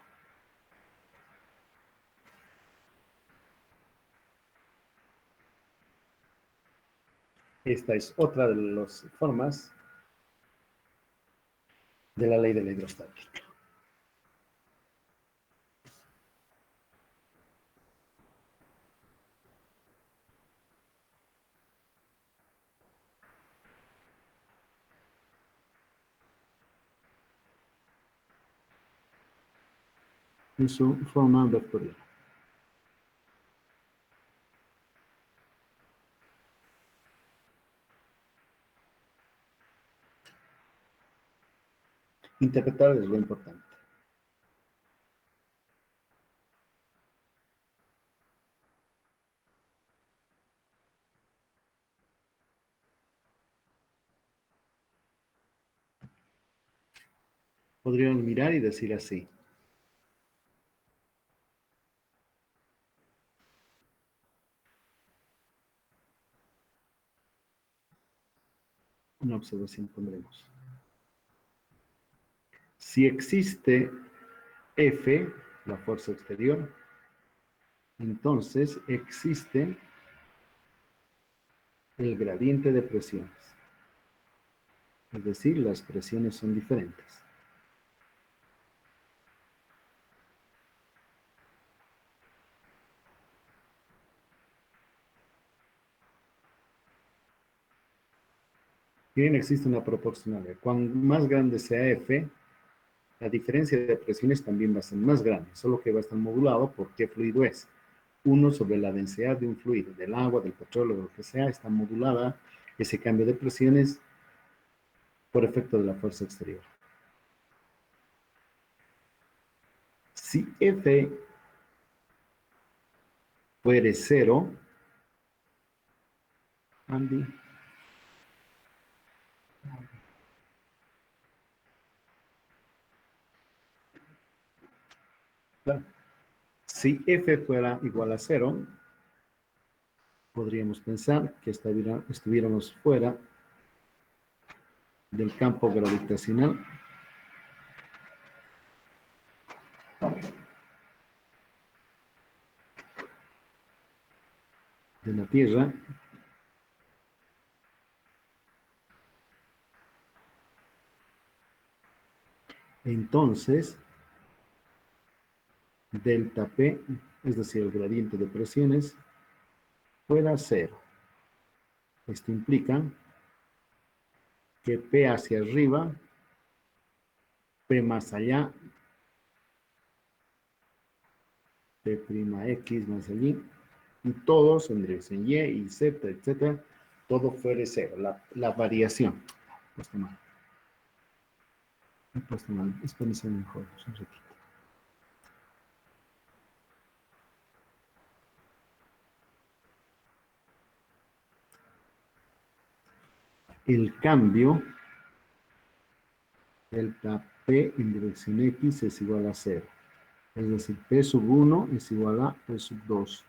[SPEAKER 1] Esta es otra de las formas de la ley de la hidrostática. En su forma vectorial. Interpretar es lo importante. Podrían mirar y decir así. Una observación pondremos. Si existe F, la fuerza exterior, entonces existe el gradiente de presiones. Es decir, las presiones son diferentes. Bien, existe una proporcionalidad. Cuanto más grande sea F, la diferencia de presiones también va a ser más grande, solo que va a estar modulado por qué fluido es. 1 sobre la densidad de un fluido, del agua, del petróleo, lo que sea, está modulada ese cambio de presiones por efecto de la fuerza exterior. Si F fuere 0, Andy, claro. Si F fuera igual a 0, podríamos pensar que estuviéramos fuera del campo gravitacional de la Tierra entonces delta P, es decir, el gradiente de presiones, fuera cero. Esto implica que P hacia arriba, P más allá, P'X más allí, y todos en dirección Y y Z, etcétera, todo fuera cero, la variación. Puesto mal. He puesto mal, espérense mejor, un ratito. El cambio delta P en dirección X es igual a 0. Es decir, P sub 1 es igual a P sub 2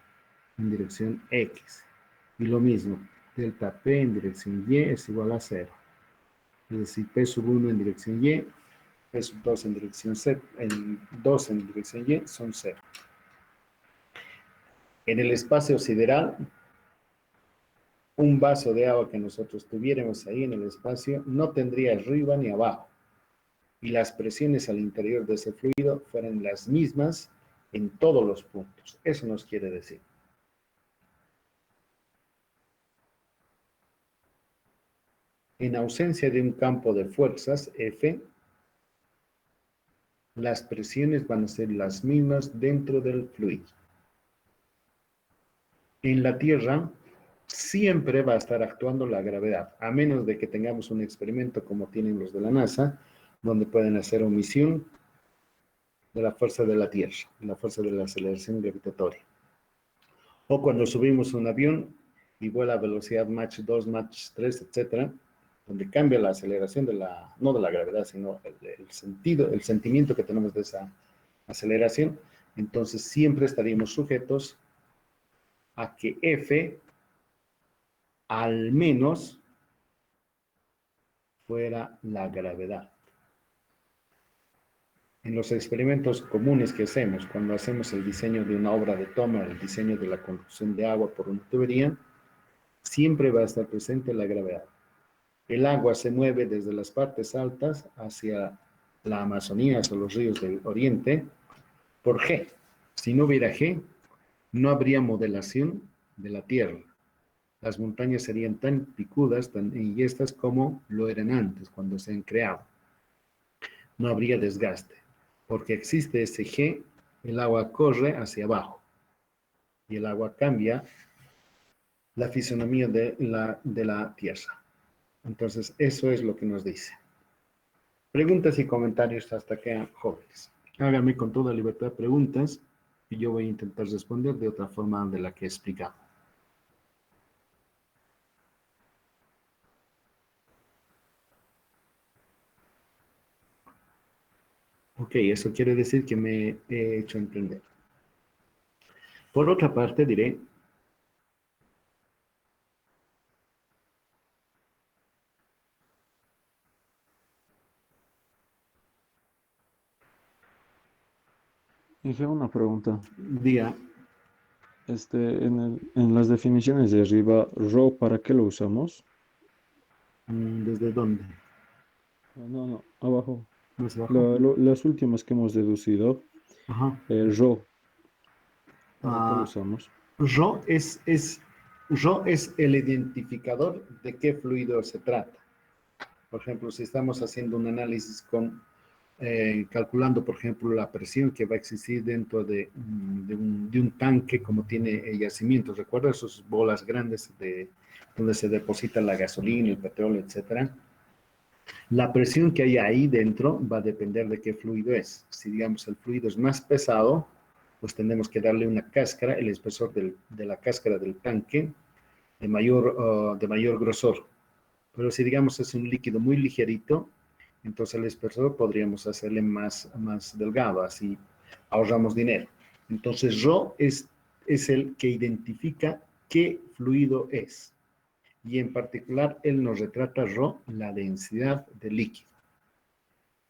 [SPEAKER 1] en dirección X. Y lo mismo, delta P en dirección Y es igual a 0. Es decir, P sub 1 en dirección Y, P sub 2 en dirección Z, en 2 en dirección Y son 0. En el espacio sideral, un vaso de agua que nosotros tuviéramos ahí en el espacio no tendría arriba ni abajo. Y las presiones al interior de ese fluido fueran las mismas en todos los puntos. Eso nos quiere decir. En ausencia de un campo de fuerzas, F, las presiones van a ser las mismas dentro del fluido. En la Tierra siempre va a estar actuando la gravedad, a menos de que tengamos un experimento como tienen los de la NASA, donde pueden hacer omisión de la fuerza de la Tierra, la fuerza de la aceleración gravitatoria. O cuando subimos un avión y vuela a velocidad Mach 2, Mach 3, etcétera, donde cambia la aceleración de la, no de la gravedad, sino el sentido, el sentimiento que tenemos de esa aceleración, entonces siempre estaríamos sujetos a que F al menos fuera la gravedad. En los experimentos comunes que hacemos, cuando hacemos el diseño de una obra de toma, el diseño de la conducción de agua por una tubería, siempre va a estar presente la gravedad. El agua se mueve desde las partes altas hacia la Amazonía, hacia los ríos del oriente, por G. Si no hubiera G, no habría modelación de la Tierra. Las montañas serían tan picudas, tan enhiestas como lo eran antes, cuando se han creado. No habría desgaste. Porque existe ese G, el agua corre hacia abajo. Y el agua cambia la fisonomía de la Tierra. Entonces, eso es lo que nos dice. Preguntas y comentarios hasta acá, jóvenes. Háganme con toda libertad preguntas y yo voy a intentar responder de otra forma de la que he explicado. Ok, eso quiere decir que me he hecho entender. Por otra parte, diré,
[SPEAKER 3] Dije una pregunta.
[SPEAKER 1] diga,
[SPEAKER 3] En las definiciones de arriba, ¿rho para qué lo usamos?
[SPEAKER 1] ¿desde dónde?
[SPEAKER 3] No, abajo.
[SPEAKER 1] ¿Más abajo?
[SPEAKER 3] Las últimas que hemos deducido,
[SPEAKER 1] Ajá.
[SPEAKER 3] rho, ¿para qué lo
[SPEAKER 1] Ah,
[SPEAKER 3] usamos?
[SPEAKER 1] Rho es el identificador de qué fluido se trata. Por ejemplo, si estamos haciendo un análisis calculando, por ejemplo, la presión que va a existir dentro de un tanque como tiene yacimientos. ¿Recuerda esas bolas grandes donde se deposita la gasolina, el petróleo, etcétera? La presión que hay ahí dentro va a depender de qué fluido es. Si, digamos, el fluido es más pesado, pues tenemos que darle una cáscara, el espesor de la cáscara del tanque de mayor grosor. Pero si, digamos, es un líquido muy ligerito, entonces el espesor podríamos hacerle más delgado, así ahorramos dinero. Entonces, Rho es el que identifica qué fluido es. Y en particular, él nos retrata Rho, la densidad del líquido.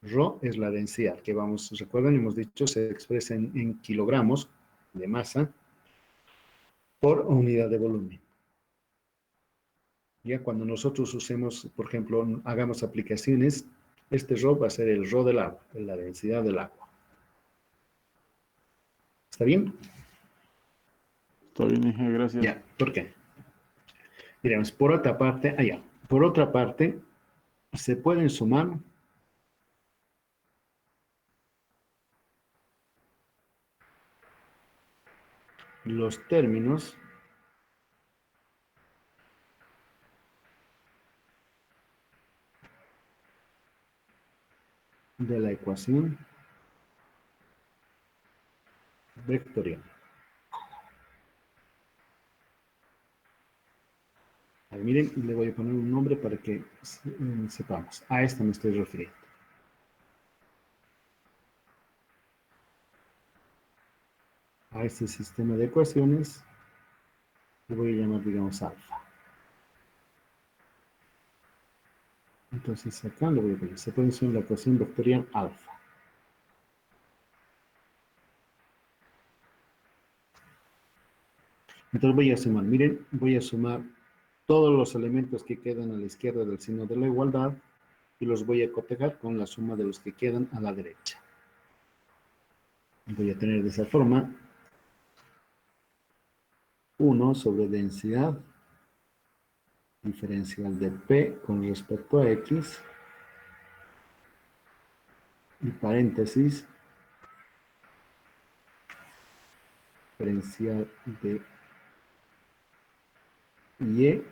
[SPEAKER 1] Rho es la densidad que vamos, recuerdan, hemos dicho, se expresa en kilogramos de masa por unidad de volumen. Ya cuando nosotros usemos, por ejemplo, hagamos aplicaciones, este Rho va a ser el Rho del agua, la densidad del agua. ¿Está bien?
[SPEAKER 3] Está bien, Inge, gracias.
[SPEAKER 1] Ya, ¿por qué? Diremos, por otra parte, allá, por otra parte, se pueden sumar los términos de la ecuación vectorial. A ver, miren, le voy a poner un nombre para que sepamos. A esto me estoy refiriendo. A este sistema de ecuaciones le voy a llamar, digamos, alfa. Entonces acá le voy a poner, se puede usar la ecuación vectorial alfa. Entonces voy a sumar, miren, voy a sumar todos los elementos que quedan a la izquierda del signo de la igualdad y los voy a cotejar con la suma de los que quedan a la derecha. Voy a tener de esa forma 1 sobre densidad diferencial de P con respecto a X y paréntesis diferencial de Y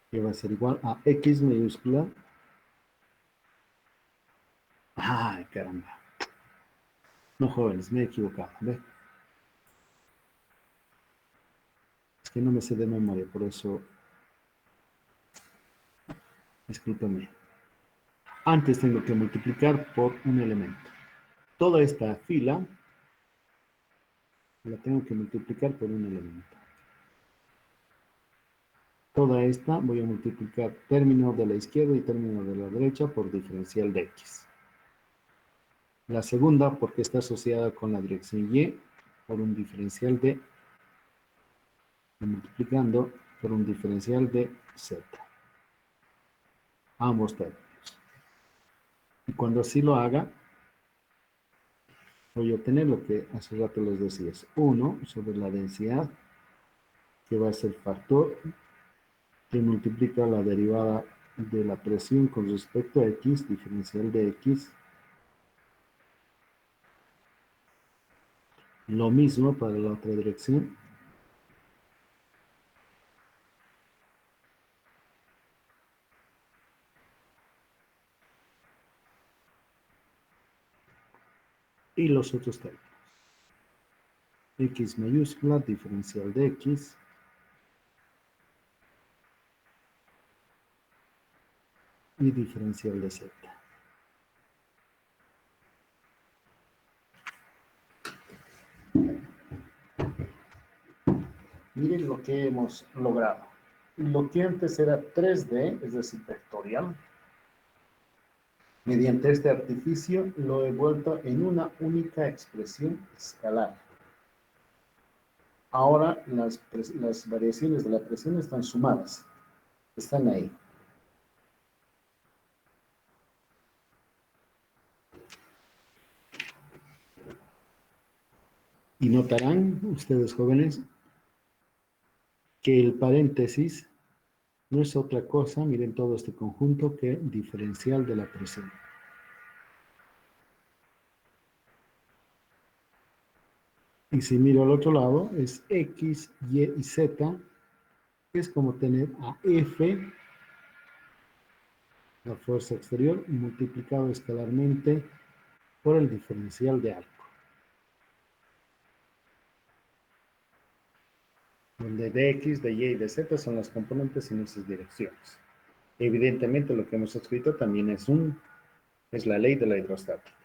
[SPEAKER 1] que va a ser igual a X mayúscula. ¡Ay, caramba! No, jóvenes, me he equivocado. ¿Ve? Es que no me sé de memoria, por eso, discúlpenme. Antes tengo que multiplicar por un elemento. Toda esta fila la tengo que multiplicar por un elemento. Toda esta voy a multiplicar término de la izquierda y término de la derecha por diferencial de X. La segunda, porque está asociada con la dirección Y, por un diferencial de, multiplicando por un diferencial de Z. Ambos términos. Y cuando así lo haga, voy a obtener lo que hace rato les decía, es 1 sobre la densidad, que va a ser factor que multiplica la derivada de la presión con respecto a X, diferencial de X. Lo mismo para la otra dirección. Y los otros términos. X mayúscula, diferencial de X. Y diferencial de Z. Miren lo que hemos logrado. Lo que antes era 3D, es decir, vectorial, mediante este artificio lo he vuelto en una única expresión escalar. Ahora las variaciones de la presión están sumadas, están ahí. Y notarán ustedes jóvenes que el paréntesis no es otra cosa, miren todo este conjunto, que diferencial de la presión. Y si miro al otro lado, es X, Y y Z, que es como tener a F, la fuerza exterior, multiplicado escalarmente por el diferencial de arco. Donde de X, de Y y de Z son las componentes en esas direcciones. Evidentemente lo que hemos escrito también es la ley de la hidrostática.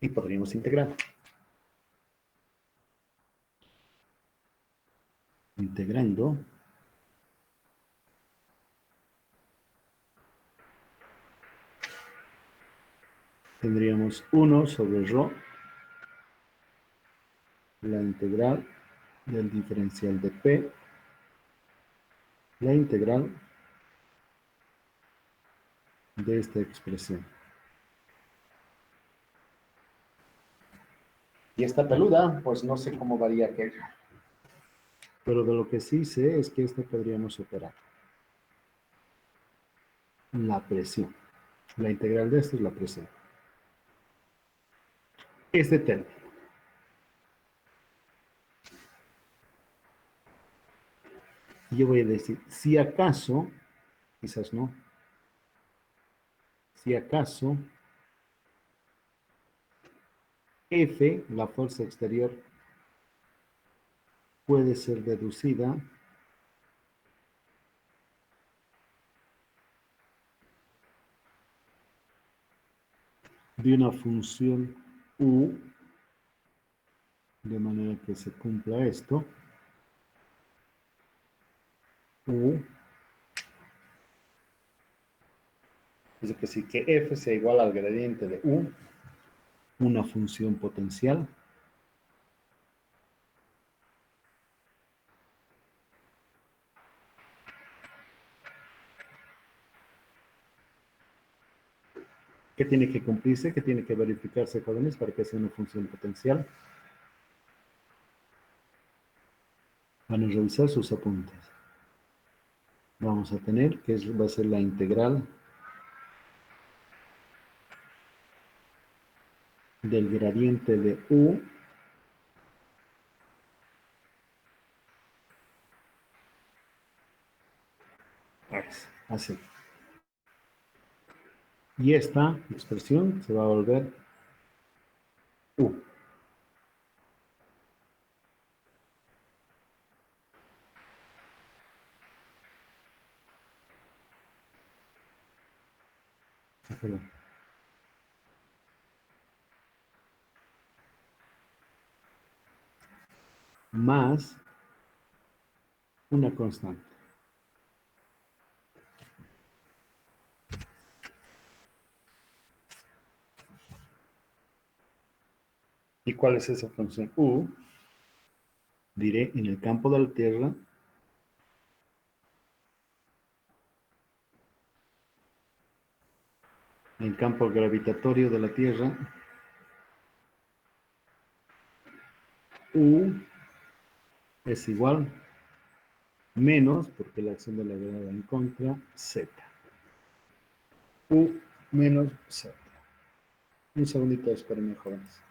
[SPEAKER 1] Y podríamos integrar. Integrando. Tendríamos 1 sobre ρ, la integral del diferencial de P, la integral de esta expresión. Y esta peluda, pues no sé cómo varía aquello. Pero de lo que sí sé es que esta podríamos operar. La presión. La integral de esto es la presión. Este término. Yo voy a decir, si acaso, quizás no, si acaso F, la fuerza exterior, puede ser deducida de una función U, de manera que se cumpla esto, U, es decir, que F sea igual al gradiente de U, una función potencial, que tiene que cumplirse, que tiene que verificarse, jóvenes, para que sea una función potencial. Van a revisar sus apuntes. Vamos a tener que va a ser la integral del gradiente de U así. Y esta expresión se va a volver U. Perdón. Más una constante. ¿Y cuál es esa función? U, diré, en el campo de la Tierra, en el campo gravitatorio de la Tierra, U es igual menos, porque la acción de la gravedad en contra, Z. U menos Z. Un segundito, espérenme, jóvenes.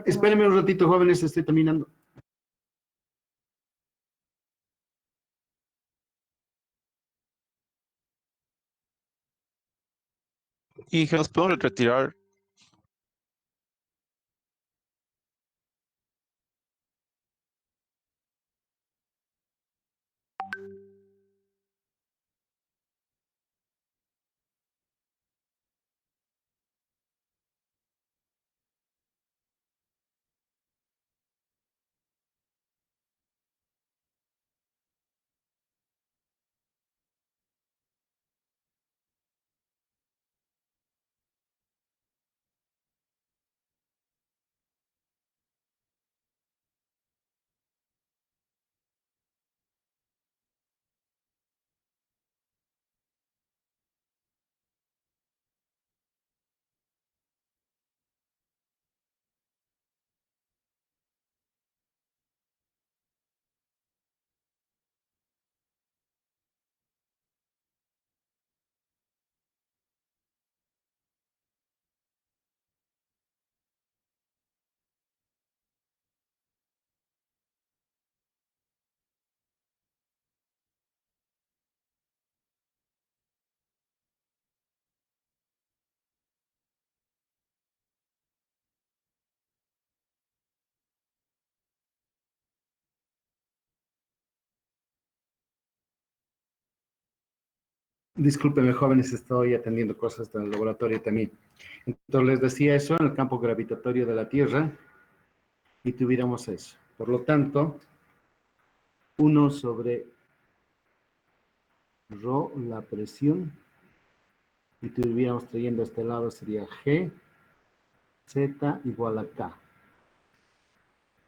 [SPEAKER 1] Espérenme un ratito, jóvenes, estoy terminando.
[SPEAKER 4] Y que nos podemos retirar.
[SPEAKER 1] Discúlpenme, jóvenes, estoy atendiendo cosas del laboratorio también. Entonces les decía eso en el campo gravitatorio de la Tierra y tuviéramos eso. Por lo tanto, 1 sobre rho, la presión, y tuviéramos trayendo a este lado sería G, Z igual a K.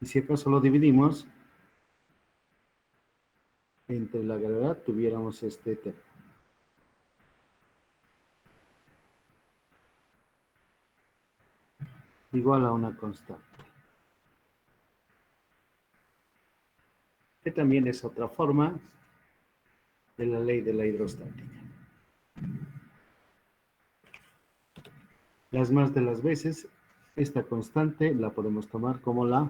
[SPEAKER 1] Y si acaso lo dividimos entre la gravedad, tuviéramos este tema. Igual a una constante. Que también es otra forma de la ley de la hidrostática. Las más de las veces, esta constante la podemos tomar como la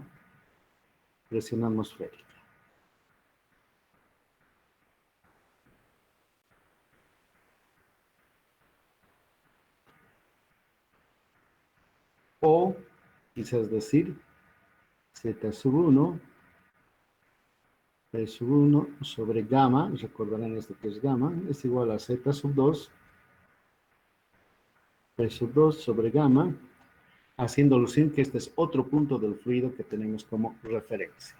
[SPEAKER 1] presión atmosférica. O quizás decir Z sub 1, P sub 1 sobre gamma, recordarán esto que es gamma, es igual a Z sub 2, P sub 2 sobre gamma, haciendo alusión que este es otro punto del fluido que tenemos como referencia.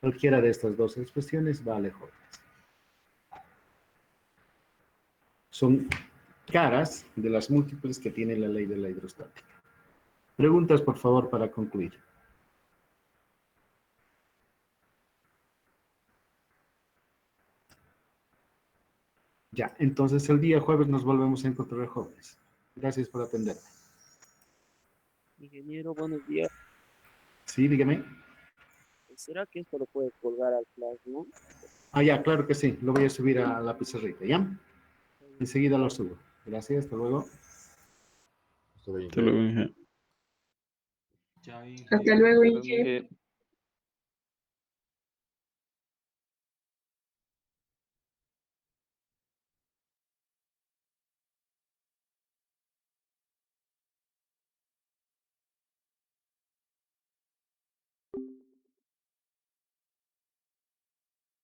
[SPEAKER 1] Cualquiera de estas dos expresiones vale, jóvenes. Son caras de las múltiples que tiene la ley de la hidrostática. Preguntas, por favor, para concluir. Ya, entonces el día jueves nos volvemos a encontrar, jóvenes. Gracias por atenderme.
[SPEAKER 5] Ingeniero, buenos días.
[SPEAKER 1] Sí, dígame.
[SPEAKER 5] ¿Será que esto lo puede colgar al Flash, no?
[SPEAKER 1] Ah, ya, claro que sí. Lo voy a subir a la pizarrita, ¿ya? Enseguida lo subo. Gracias, hasta luego.
[SPEAKER 3] Hasta luego, Inge.
[SPEAKER 6] Hasta luego, Inge.